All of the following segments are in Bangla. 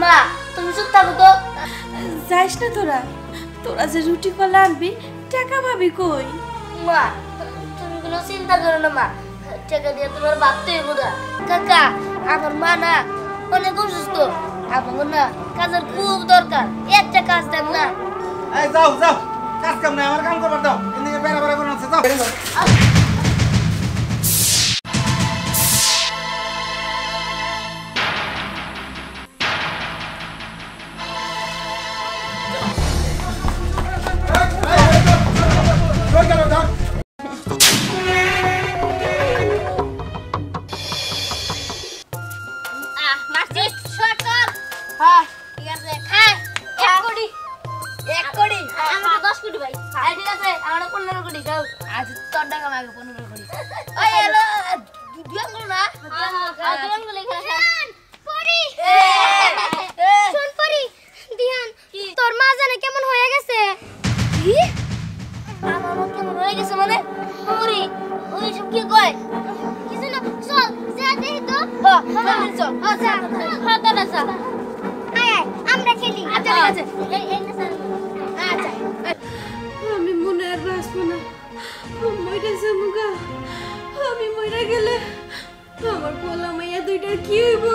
মা তুমি চুপ থাকো তো। যাইস না তোরা, তোরা যে রুটি কলা আনবি টাকা পাবি কই? মা তুমি কোনো চিন্তা করো না মা, টাকা দিয়ে তোমার ভাবতে হইব না। কাকা আমার মা না অনেক অসুস্থ, আমার না কাজের খুব দরকার, একটা কাজ দেন না। এই যাও যাও, কাজ কাম নাই, আমার কাম করবার দাও। এদিকে বেড়া বেড়া করে আছে, যাও বেরিয়ে যাও। তোর মা জানে কেমন হয়ে গেছে? আমার মা কেমন হয়ে গেছে মানে? ওরে ওইসব কি কয়? কিছু না, চল যা দেখি তো। চল যা, হাতটা যা। আয় আয় আমরা খেলি। আচ্ছা ঠিক আছে, এই না স্যার। আচ্ছা আমি মনে আর বাঁচবো না, মইরা যামুগা। আমি মইরা গেলে আমার পোলা মাইয়া দুইটার কি হইব?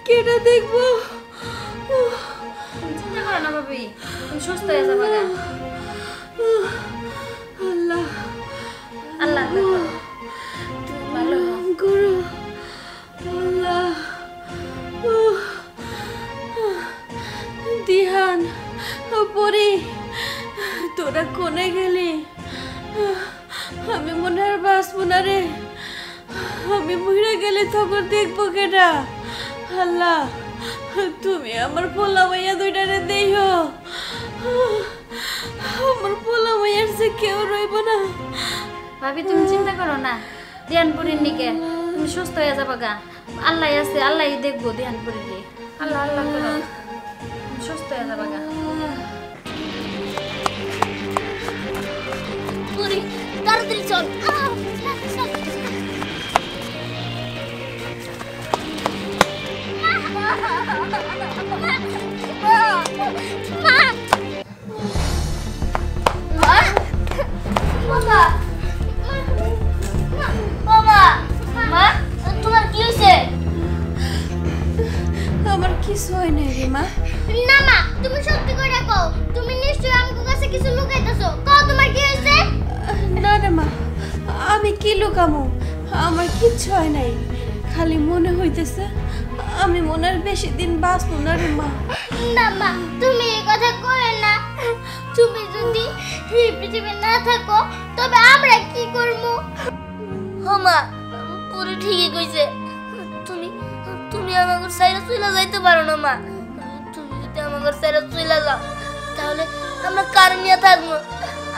কেটা দেখবো? চিন্তা করো না ভাবি, তুমি সুস্থ হয়ে যাবে। আল্লাহ আল্লাহ ভালো করো আল্লাহ। দিহান পরি, তোরা কোনে গেলি? আমি মনে আর বাঁচবো না রে, আমি মরে গেলে তখন দেখবো কেটা? আল্লাহ তুমি আমার পোলা মাইয়া দুইটারে দেইও, আমার পোলা মাইয়ার যে কেউ রইব না। ভাবি তুমি চিন্তা করো না, ধ্যানপুরীর নিকে তুমি সুস্থ হয়ে যাবে গা। আল্লাহ আছে, আল্লাহ দেখবো ধ্যানপুরীর। আল্লাহ আল্লাহ করো, তুমি সুস্থ হয়ে যাবে গা। পুরি তাড়াতাড়ি চল। তোমার কি হয়েছে? আমার কিছু হয় নাই রে মা। না মা, তুমি সত্যি করে কও, তুমি নিশ্চয়ই আমার কাছে কিছু লুকাইতেছো। কও তোমার কি হয়েছে? না রে মা, আমি কি লুকামো? আমার কিচ্ছু হয় নাই, খালি মনে হইতেছে আমি মনে আর বেশি দিন বাঁচবো না রে মা। না মা, তুমি এই কথা কইও না। তুমি যদি এই পৃথিবীতে না থাকো তবে আমরা কি করব? ও মা, পুরো ঠিকই কইছে। তুমি তুমি আমাকে সাইরা চলে যাইতে পারো না মা। তুমি যদি আমাকে সাইরা চলে যাও তাহলে আমরা কার নিয়ে থাকবো?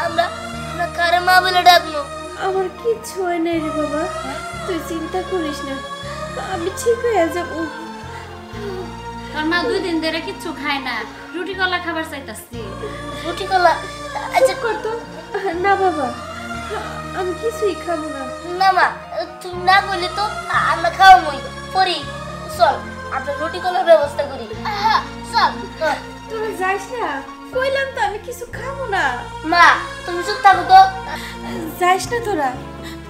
আমরা আমরা কারে মা বলে ডাকবো? আমার কিচ্ছু হয় নাই রে বাবা, তুই চিন্তা করিস না, আমি ঠিক হয়ে যাবো। তোর মা 2 দিন ধরে কিচ্ছু খায় না, রুটি কলা খাবার চাইতাছি। রুটি কলা? আচ্ছা করতো না বাবা, আমি কিছুই খাবো না। না মা, তুমি না বললে তো আমরা খাও মই পরি। চল আমরা রুটি কলার ব্যবস্থা করি। চল তোরা যাইস না, কইলাম তো আমি কিছু খাবো না। মা তুমি চুপ থাকো তো। যাইস না তোরা,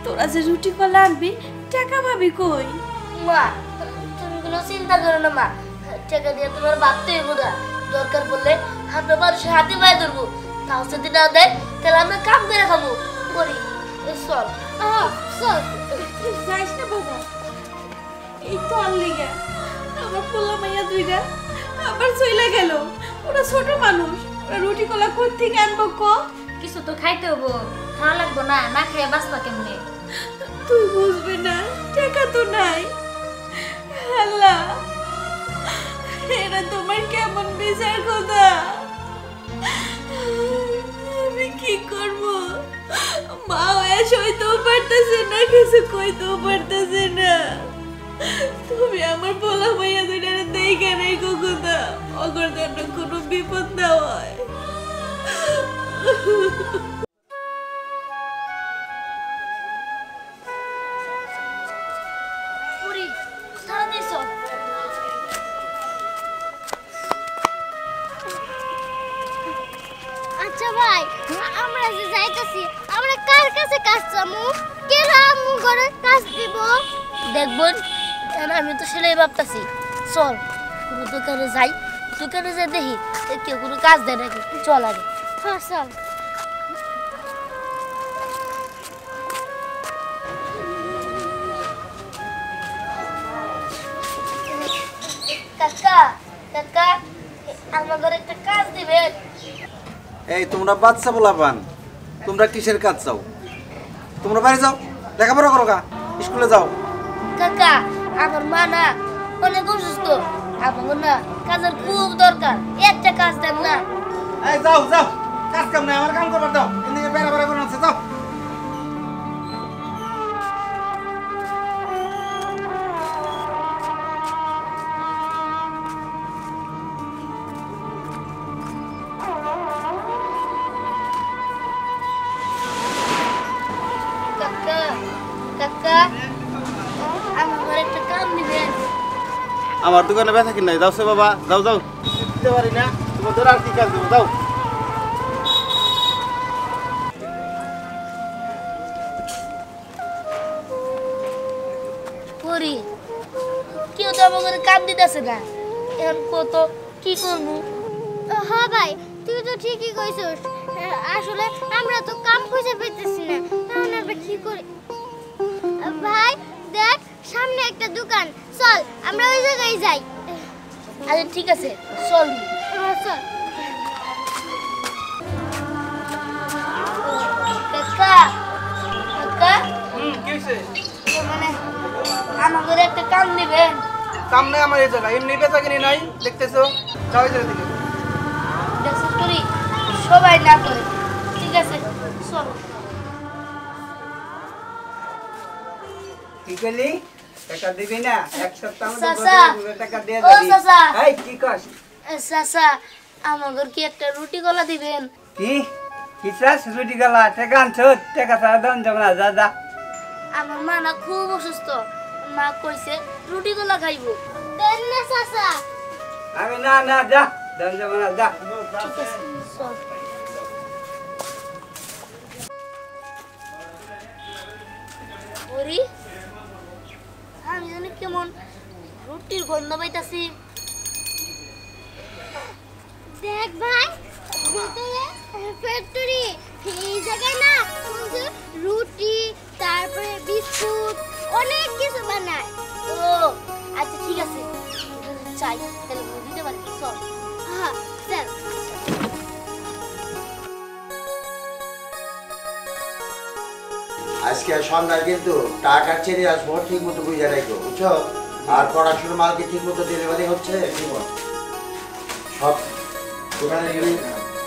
তোরা যে রুটি কলা আনবি টাকা পাবি কই? মা তুমি কোনো চিন্তা করো না মা, টাকা দিয়ে তোমার ভাবতে হইব না। দরকার পড়লে আমরা মানুষের হাতে পায়ে ধরবো, তাও যদি না দেয় তাহলে আমরা কাম করে খাবো। পরি চল চল। যাইস না বাবা, এই তো আনলিগা আমার পোলা মাইয়া দুইটা আবার চইলা গেল। ওরা ছোট মানুষ, ওরা রুটি কলা কোত্থেকে আনবো ক? কিছু তো খাইতে হবো, খাওয়া লাগবো না, না খেয়ে বাঁচবা কেমনে? তুই বুঝবি না, টাকা তো নাই। আল্লাহ এরা তোমার কেমন বিচার কথা? আমি কি করব? মা হয়ে সইতেও পারতেছে না, কিছু কইতেও পারতেছে না। তুমি আমার বলা মাইয়া দুইটারে দেখে নেই কখনো, অগর জন্য কোনো বিপদ না হয়। কাজে যাইতাছি আমরা কার কাছে কাজ চামু কেরা আমু ঘরে কাজ দিব দেখবন আমি তো সেলাই ভাবতাছি চল কোনো দোকানে যাই দোকানে যাই দেখি কেউ কোনো কাজ দেয় নাকি চল আগে হ্যাঁ চল কাকা কাকা আমার ঘরে একটা কাজ দিবেন এই তোমরা বাচ্চা পোলাপান তোমরা কিসের কাজ চাও তোমরা বাইরে যাও লেখাপড়া করো গা স্কুলে যাও কাকা আমার মা না অনেক অসুস্থ আমার না কাজের খুব দরকার একটা কাজ দেন না এই যাও যাও কাজ কাম নাই আমার কাম করবার দাও এদিকে বেড়া বেড়া করে আছে যাও কাকা কাকা আমার ঘরে একটা কাম দিবেন আমার দোকানে ব্যথা কিন নাই যাও সে বাবা যাও যাও দিতে পারি না তোমার ধরে আর কি কাজ দেবো যাও করি কেউ তো আমার ঘরে কাম দিতেছে না এখন কত কি করবো হ্যাঁ ভাই তুই তো ঠিকই কইছিস আসলে আমরা তো কাম খুঁজে পেতেছি না এখন আমরা কি করি ভাই দেখ সামনে একটা দোকান চল আমরা ওই জায়গায় যাই আচ্ছা ঠিক আছে চল চল কাকা কাকা কি হইছে মানে আমার ঘরে একটা কাম দিবেন কাম নাই আমার এই জায়গা এমনি বেচা কিনি নাই দেখতেছো যাও এই জায়গা থেকে দেখছিস করি সবাই না করে ঠিক আছে চল কি করলি টাকা দিবি না এক সপ্তাহ চাচা, টাকা দিয়ে ও দিবি চাচা। এই কি কস চাচা আমার ঘর কি একটা রুটি গলা দিবেন কি চাস রুটি গলা টাকা আনছো টাকা ছাড়া দাম যাবে না যা যা আমার মা না খুব অসুস্থ মা কইছে রুটি গলা খাইবো দেন না চাচা আমি না না যা দাম যাবে না যা ঠিক আছে চল ওরি আমি জানি কেমন রুটির গন্ধ পাইতাছি দেখ ভাই ভিতরে ফ্যাক্টরি এই জায়গায় না রুটি তারপরে বিস্কুট অনেক কিছু বানায় ও আচ্ছা ঠিক আছে চাই তাহলে দিতে পারি চল হ্যাঁ চল আজকে সন্ধ্যায় কিন্তু টাকা ছেড়ে আসবো ঠিক মতো বুঝে রাখবো বুঝছো আর পড়াশোনার মালকে ঠিক মতো ডেলিভারি হচ্ছে সব দোকানে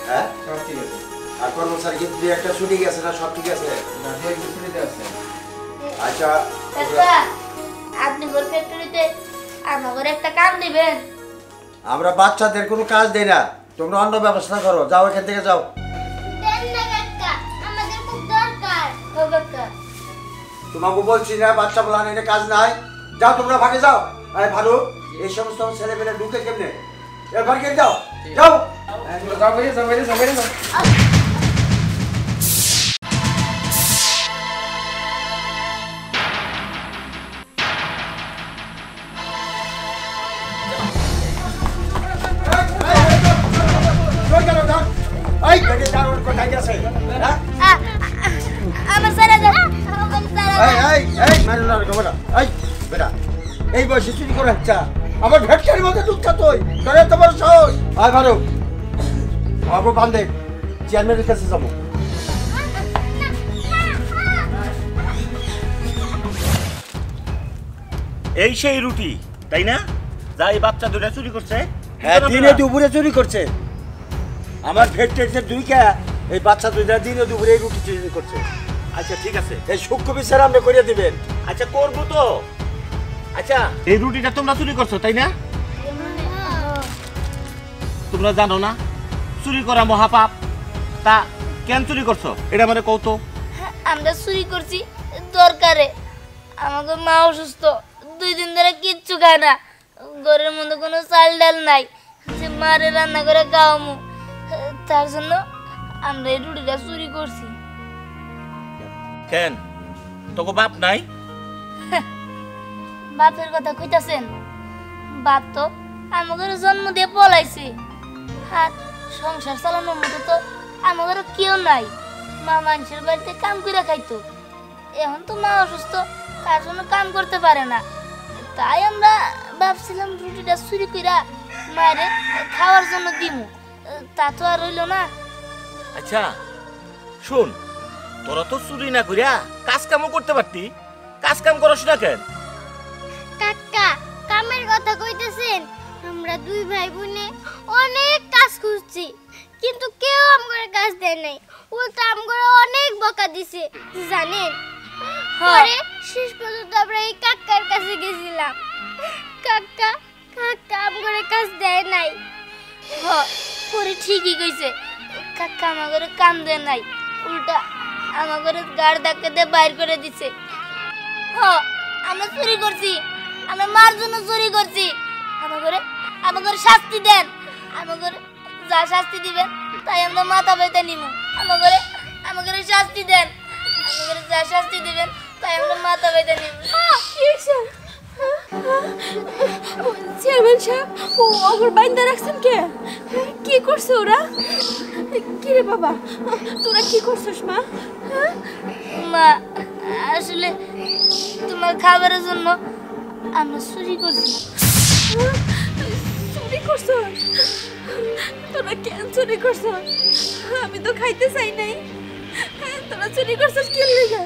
হ্যাঁ সব ঠিক আছে আর কর্মচারী কিন্তু দুই একটা ছুটি গেছে না সব ঠিক আছে আচ্ছা কাকা আপনি ঘর ফ্যাক্টরিতে আমার ঘরে একটা কাম দিবেন আমরা বাচ্চাদের কোনো কাজ দেই না তোমরা অন্য ব্যবস্থা করো যাও এখান থেকে যাও দেন না কাকা আমাদের খুব দরকার ও কাকা তোমাকে বলছি না বাচ্চা বলান এনে কাজ নাই যাও তোমরা ভাগে যাও আরে ভালো এই সমস্ত ছেলে পেলে ঢুকে কেমনে এর ভাগে যাও যাও যাও বাইরে যাও বাইরে যাও বাইরে যাও এই বেটে দারুণ কোথায় গেছে হ্যাঁ আমার সারা যা আমার সারা এই মারো না বেটা এই বেটা এই বয়সে চুরি করে আচ্ছা আমার ভেটকারির মধ্যে ঢুকছা তুই তোরে তোমার সাহস আয় ভালো বাবু বান্ধে চেয়ারম্যানের কাছে যাবো এই সেই রুটি তাই না যা এই বাচ্চা দুটা চুরি করছে হ্যাঁ দিনে দুপুরে চুরি করছে আমার ভেটকারিতে দুই কে এই বাচ্চা দুইটা দিনে দুপুরে এই রুটি চুরি করছে আচ্ছা ঠিক আছে এই সূক্ষ্ম বিচার আপনি করে দিবেন আচ্ছা করবো তো আচ্ছা এই রুটিটা তোমরা চুরি করছো তাই না তোমরা জানো না চুরি করা মহাপাপ তা কেন চুরি করছো এটা মানে কৌতো আমরা চুরি করছি দরকারে আমাকে মা অসুস্থ 2 দিন ধরে কিচ্ছু খায় না ঘরের মধ্যে কোনো চাল ডাল নাই যে মারে রান্না করে খাওয়ামু তার জন্য আমরা এই রুটিটা চুরি করছি। কেন তোকে বাপ নাই? বাপের কথা কইতাছেন? বাপ তো আমাদের জন্ম দিয়ে পলাইছে, আর সংসার চালানোর মতো তো আমাদের কেউ নাই। মা মানুষের বাড়িতে কাম করে খাইতো, এখন তো মা অসুস্থ, তার জন্য কাম করতে পারে না। তাই আমরা ভাবছিলাম রুটিটা চুরি কইরা মায়ের খাওয়ার জন্য দিমু, তা তো আর হইল না। আচ্ছা শোন, তোরা তো চুরি না করিয়া কাজ কামও করতে পারতি, কাজ কাম করস না কেন? কাকা, কামের কথা কইতেছেন? আমরা দুই ভাই বোনে অনেক কাজ খুঁজছি, কিন্তু কেউ আমগরে কাজ দেয় নাই, উল্টা আমগরে অনেক বকা দিছে জানেন। পরে শেষ পর্যন্ত আমরা এই কাকার কাছে গেছিলাম। কাকা আমগরে কাজ দেয় নাই। পরে ঠিকই কইছে, কাকা আমাগরে কাম দেয় নাই, উল্টা আমাগরে গাড় ধাক্কা দিয়ে বাইর করে দিছে। আমরা চুরি করছি, আমরা মার জন্য চুরি করছি। আমাগরে শাস্তি দেন, আমাগরে যা শাস্তি দিবেন তাই আমরা মাথা পেতে নিব। আমাগরে শাস্তি দেন, আমাগরে যা শাস্তি দিবেন তাই আমরা মাথা পেতে নিব। চেয়ারম্যান সাহেব, ও ওগর বাইন্দা রাখছেন কে? কি করছে ওরা? কি রে বাবা, তোরা কি করছিস মা? মা, আসলে তোমার খাবারের জন্য আমরা চুরি করছি। চুরি করছ? তোরা কেন চুরি করছ? আমি তো খাইতে চাই নাই। তোরা চুরি করছিস কি লেগে?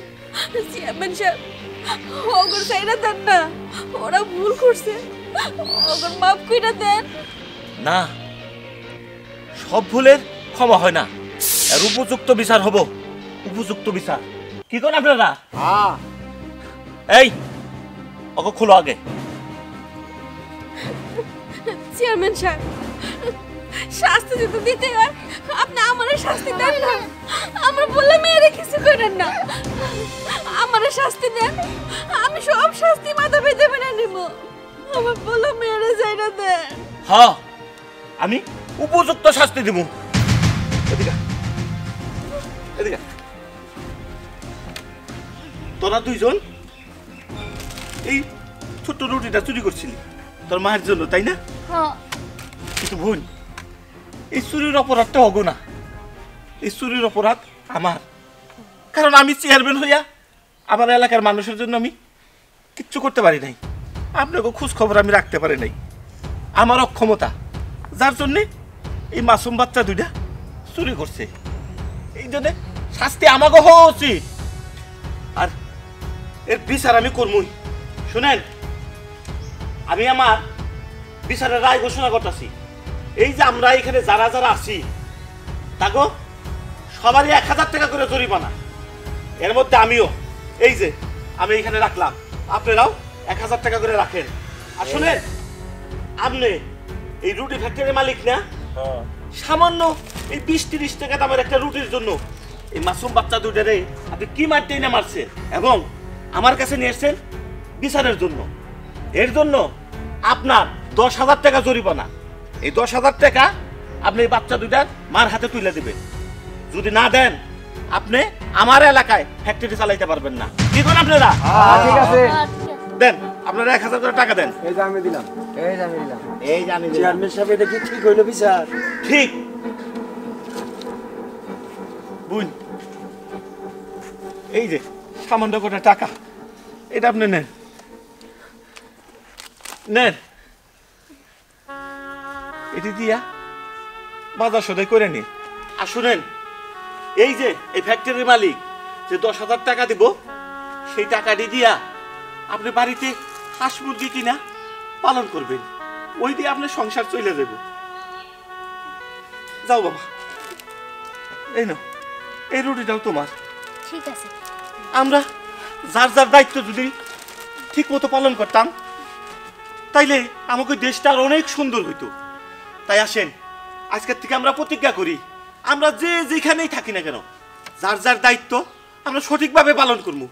চেয়ারম্যান সাহেব, ওগর চাইরা দেন না, ওরা ভুল করছে, ওগর মাফ কইরা দেন। না, সব ভুলের ক্ষমা হয় না, আর উপযুক্ত বিচার হবো, উপযুক্ত বিচার। কি করেন আপনারা? এই ওকে খোলো আগে। চেয়ারম্যান সাহেব, শাস্তি যদি দিতে হয় আপনি আমারে শাস্তি দেন না। আমরা বললে মেয়েরে কিছু করেন না, আমারে শাস্তি দেন, আমি সব শাস্তি মাথা পেতে মেনে নিব। আমার বললে মেয়েরে যাইরা দেন। হ্যাঁ, আমি উপযুক্ত শাস্তি দিব। এদিকে এদিকে। তোরা দুইজন এই ছোট্ট রুটিটা চুরি করছিলি তোর মায়ের জন্য, তাই না? কিন্তু বোন, এই চুরির অপরাধটা হগো না, এই চুরির অপরাধ আমার। কারণ আমি চেয়ারম্যান হইয়া আমার এলাকার মানুষের জন্য আমি কিচ্ছু করতে পারি নাই, আপনাকে খোঁজ খবর আমি রাখতে পারি নাই। আমার অক্ষমতা, যার জন্যে এই মাসুম বাচ্চা দুইটা চুরি করছে, এই জন্য শাস্তি আমাকে হওয়া উচিত, আর এর বিচার আমি করবই। শুনেন, আমি আমার বিচারের রায় ঘোষণা করতেছি। এই যে আমরা এখানে যারা যারা আছি তাকে সবারই 1000 টাকা করে জরিমানা, এর মধ্যে আমিও এই যে আমি এখানে রাখলাম, আপনারাও 1000 টাকা করে রাখেন। আর শুনেন, আপনি এই রুটি ফ্যাক্টরির মালিক না? সামান্য এই 20-30 টাকা দামের একটা রুটির জন্য এই মাসুম বাচ্চা দুটারে আপনি কি মারতেই না মারছেন, এবং আমার কাছে নিয়ে এসছেন বিচারের জন্য। এর জন্য আপনার 10,000 টাকা জরিমানা। এই 10,000 টাকা আপনি এই বাচ্চা দুটার মার হাতে তুলে দেবেন। যদি না দেন, আপনি আমার এলাকায় ফ্যাক্টরি চালাইতে পারবেন না। কি করেন আপনারা? ঠিক আছে, দেন, আপনারা 1000 করে টাকা দেন। এই যে আমি দিলাম, এই যে আমি দিলাম। এই জানি চেয়ারম্যান সাহেব, এটা কি ঠিক হইলো বিচার? ঠিক। বুঝ, এই যে সামান্য কটা টাকা, এটা আপনি নেন, নেন, এটি দিয়া বাজার সদাই করে নিন। আর শুনেন, এই যে এই ফ্যাক্টরির মালিক যে 10,000 টাকা দিব, সেই টাকাটি দিয়া আপনি বাড়িতে হাঁস মুরগি কিনা পালন করবেন, ওই দিয়ে আপনার সংসার চলে যাবে। যাও বাবা, এই নাও, এই রুটিটাও তোমার। ঠিক আছে। আমরা যার যার দায়িত্ব যদি ঠিক মতো পালন করতাম, তাইলে আমাকে দেশটা আর অনেক সুন্দর হইতো। তাই আসেন, আজকের থেকে আমরা প্রতিজ্ঞা করি, আমরা যে যেখানেই থাকি না কেন, যার যার দায়িত্ব আমরা সঠিকভাবে পালন করবো।